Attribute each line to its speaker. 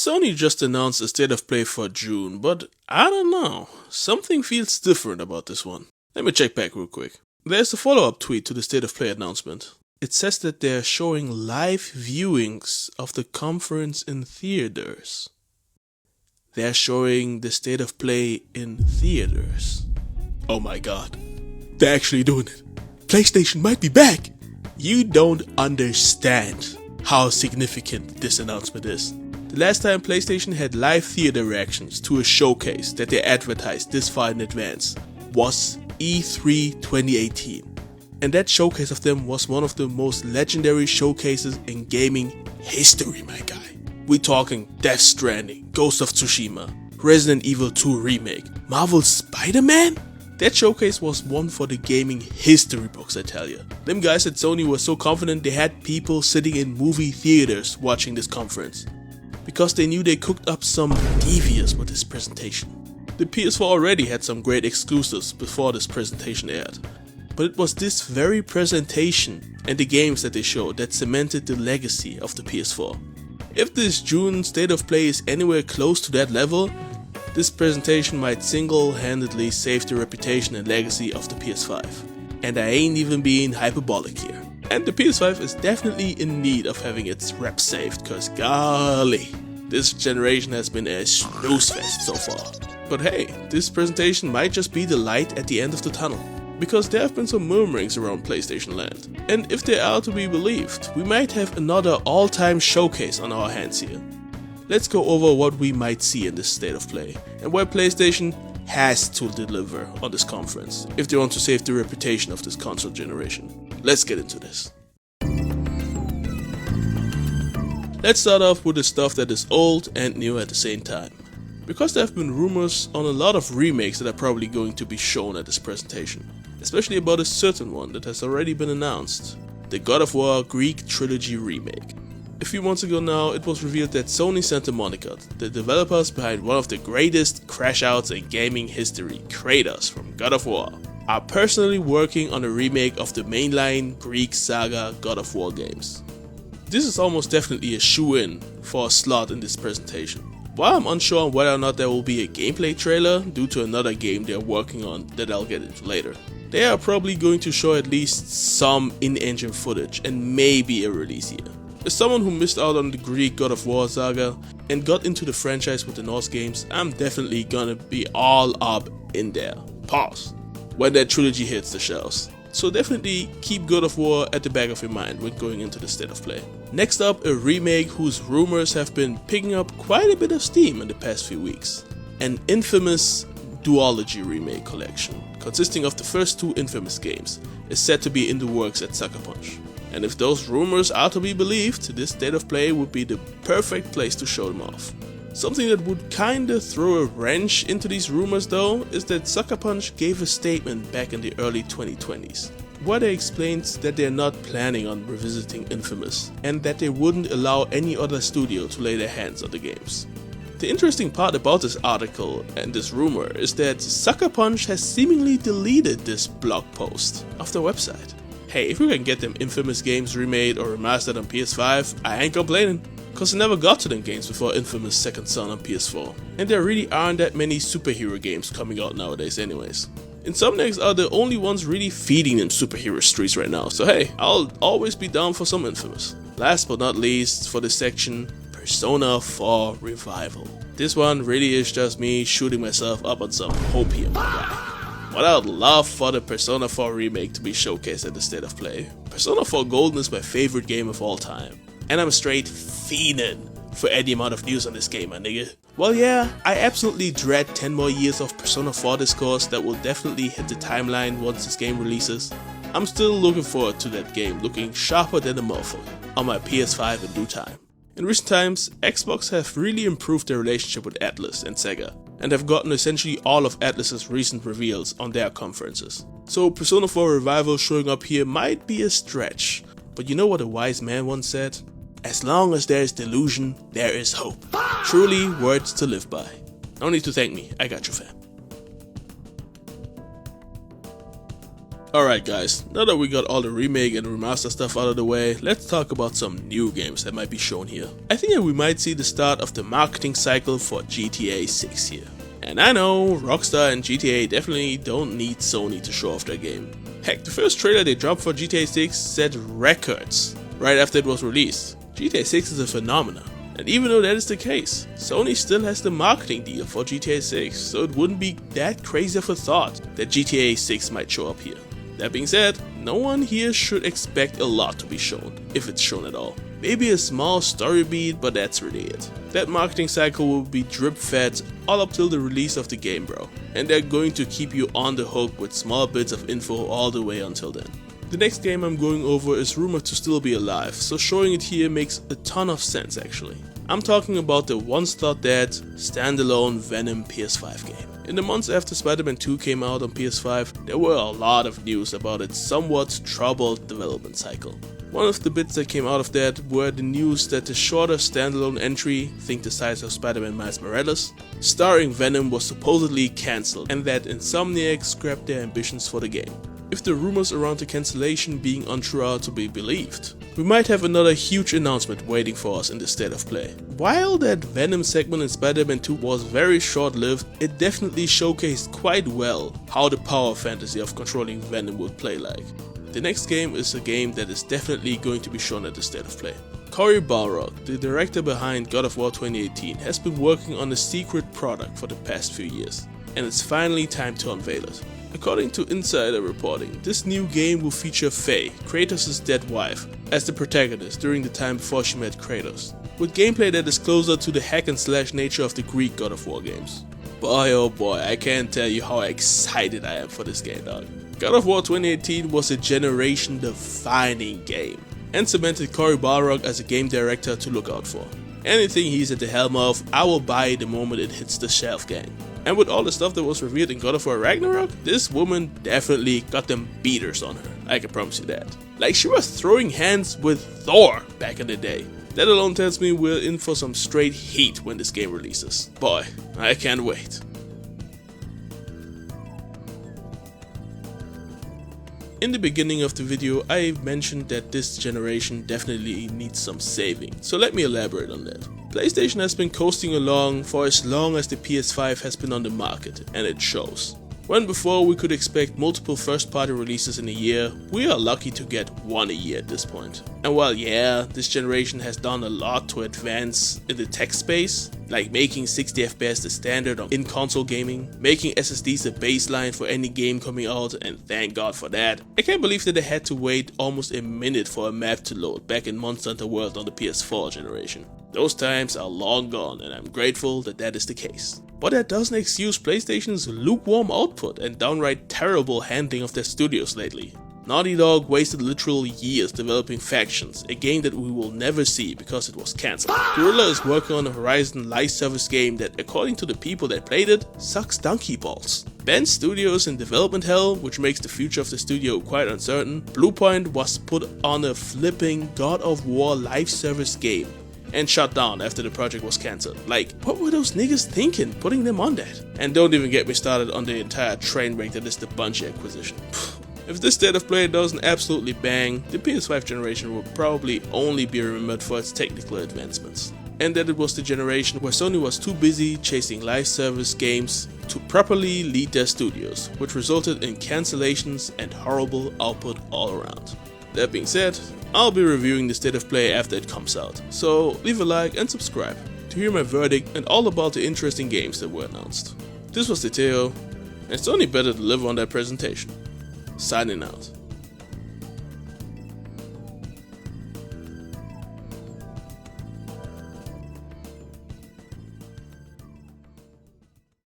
Speaker 1: Sony just announced a state of play for June, but I don't know. Something feels different about this one. Let me check back real quick. There's a follow-up tweet to the state of play announcement. It says that they're showing live viewings of the conference in theaters. They're showing the state of play in theaters. Oh my god. They're actually doing it. PlayStation might be back. You don't understand how significant this announcement is. The last time PlayStation had live theater reactions to a showcase that they advertised this far in advance was E3 2018. And that showcase of them was one of the most legendary showcases in gaming history, my guy. We talking Death Stranding, Ghost of Tsushima, Resident Evil 2 Remake, Marvel's Spider-Man? That showcase was one for the gaming history books, I tell ya. Them guys at Sony were so confident they had people sitting in movie theaters watching this conference, because they knew they cooked up some devious with this presentation. The PS4 already had some great exclusives before this presentation aired, but it was this very presentation and the games that they showed that cemented the legacy of the PS4. If this June state of play is anywhere close to that level, this presentation might single-handedly save the reputation and legacy of the PS5. And I ain't even being hyperbolic here. And the PS5 is definitely in need of having its rep saved, cause golly, this generation has been a snooze fest so far. But hey, this presentation might just be the light at the end of the tunnel, because there have been some murmurings around PlayStation land. And if they are to be believed, we might have another all-time showcase on our hands here. Let's go over what we might see in this state of play, and where PlayStation has to deliver on this conference if they want to save the reputation of this console generation. Let's get into this. Let's start off with the stuff that is old and new at the same time, because there have been rumors on a lot of remakes that are probably going to be shown at this presentation, especially about a certain one that has already been announced, the God of War Greek Trilogy remake. A few months ago now, it was revealed that Sony Santa Monica, the developers behind one of the greatest crash outs in gaming history, Kratos from God of War, are personally working on a remake of the mainline Greek saga God of War games. This is almost definitely a shoe-in for a slot in this presentation. While I'm unsure on whether or not there will be a gameplay trailer due to another game they're working on that I'll get into later, they are probably going to show at least some in-engine footage and maybe a release year. As someone who missed out on the Greek God of War saga and got into the franchise with the Norse games, I'm definitely gonna be all up in there. Pause. When that trilogy hits the shelves. So definitely keep God of War at the back of your mind when going into the state of play. Next up, a remake whose rumors have been picking up quite a bit of steam in the past few weeks. An infamous duology remake collection, consisting of the first two Infamous games, is said to be in the works at Sucker Punch. And if those rumors are to be believed, this state of play would be the perfect place to show them off. Something that would kinda throw a wrench into these rumors though, is that Sucker Punch gave a statement back in the early 2020s, where they explained that they're not planning on revisiting Infamous, and that they wouldn't allow any other studio to lay their hands on the games. The interesting part about this article and this rumor is that Sucker Punch has seemingly deleted this blog post off their website. Hey, if we can get them Infamous games remade or remastered on PS5, I ain't complaining, cause I never got to them games before Infamous Second Son on PS4, and there really aren't that many superhero games coming out nowadays anyways. Insomniacs are the only ones really feeding them superhero streets right now, so hey, I'll always be down for some Infamous. Last but not least for this section, Persona 4 Revival. This one really is just me shooting myself up on some hope here, my guy. What I would love for the Persona 4 remake to be showcased at the state of play. Persona 4 Golden is my favorite game of all time, and I'm straight fiending for any amount of news on this game, my nigga. Well yeah, I absolutely dread 10 more years of Persona 4 discourse that will definitely hit the timeline once this game releases. I'm still looking forward to that game looking sharper than a motherfucker on my PS5 in due time. In recent times, Xbox have really improved their relationship with Atlus and Sega, and have gotten essentially all of Atlus's recent reveals on their conferences. So Persona 4 Revival showing up here might be a stretch, but you know what a wise man once said? As long as there is delusion, there is hope. Truly words to live by. No need to thank me, I got you fam. Alright guys, now that we got all the remake and remaster stuff out of the way, let's talk about some new games that might be shown here. I think that we might see the start of the marketing cycle for GTA 6 here. And I know, Rockstar and GTA definitely don't need Sony to show off their game. Heck, the first trailer they dropped for GTA 6 set records right after it was released. GTA 6 is a phenomenon. And even though that is the case, Sony still has the marketing deal for GTA 6, so it wouldn't be that crazy of a thought that GTA 6 might show up here. That being said, no one here should expect a lot to be shown, if it's shown at all. Maybe a small story beat, but that's really it. That marketing cycle will be drip fed all up till the release of the game, bro. And they're going to keep you on the hook with small bits of info all the way until then. The next game I'm going over is rumored to still be alive, so showing it here makes a ton of sense actually. I'm talking about the once thought dead, standalone Venom PS5 game. In the months after Spider-Man 2 came out on PS5, there were a lot of news about its somewhat troubled development cycle. One of the bits that came out of that were the news that the shorter standalone entry, think the size of Spider-Man Miles Morales, starring Venom was supposedly cancelled and that Insomniac scrapped their ambitions for the game. If the rumors around the cancellation being untrue are to be believed, we might have another huge announcement waiting for us in the state of play. While that Venom segment in Spider-Man 2 was very short-lived, it definitely showcased quite well how the power fantasy of controlling Venom would play like. The next game is a game that is definitely going to be shown at the state of play. Cory Barlog, the director behind God of War 2018, has been working on a secret product for the past few years, and it's finally time to unveil it. According to insider reporting, this new game will feature Faye, Kratos' dead wife, as the protagonist during the time before she met Kratos, with gameplay that is closer to the hack and slash nature of the Greek God of War games. Boy oh boy, I can't tell you how excited I am for this game, dog. God of War 2018 was a generation defining game, and cemented Cory Barlog as a game director to look out for. Anything he's at the helm of, I will buy the moment it hits the shelf, gang. And with all the stuff that was revealed in God of War Ragnarok, this woman definitely got them beaters on her, I can promise you that. Like she was throwing hands with Thor back in the day. That alone tells me we're in for some straight heat when this game releases. Boy, I can't wait. In the beginning of the video, I mentioned that this generation definitely needs some saving, so let me elaborate on that. PlayStation has been coasting along for as long as the PS5 has been on the market, and it shows. When before we could expect multiple first-party releases in a year, we are lucky to get one a year at this point. And while yeah, this generation has done a lot to advance in the tech space, like making 60 FPS the standard in console gaming, making SSDs a baseline for any game coming out, and thank God for that. I can't believe that they had to wait almost a minute for a map to load back in Monster Hunter World on the PS4 generation. Those times are long gone, and I'm grateful that that is the case. But that doesn't excuse PlayStation's lukewarm output and downright terrible handling of their studios lately. Naughty Dog wasted literal years developing Factions, a game that we will never see because it was cancelled. Guerrilla is working on a Horizon live service game that, according to the people that played it, sucks donkey balls. Bend Studios in development hell, which makes the future of the studio quite uncertain. Bluepoint was put on a flipping God of War live service game and shut down after the project was cancelled. Like, what were those niggas thinking putting them on that? And don't even get me started on the entire train wreck that is the Bungie acquisition. If this state of play doesn't absolutely bang, the PS5 generation will probably only be remembered for its technical advancements. And that it was the generation where Sony was too busy chasing live service games to properly lead their studios, which resulted in cancellations and horrible output all around. That being said, I'll be reviewing the state of play after it comes out, so leave a like and subscribe to hear my verdict and all about the interesting games that were announced. This was Teo, and Sony better deliver on that presentation. Signing out.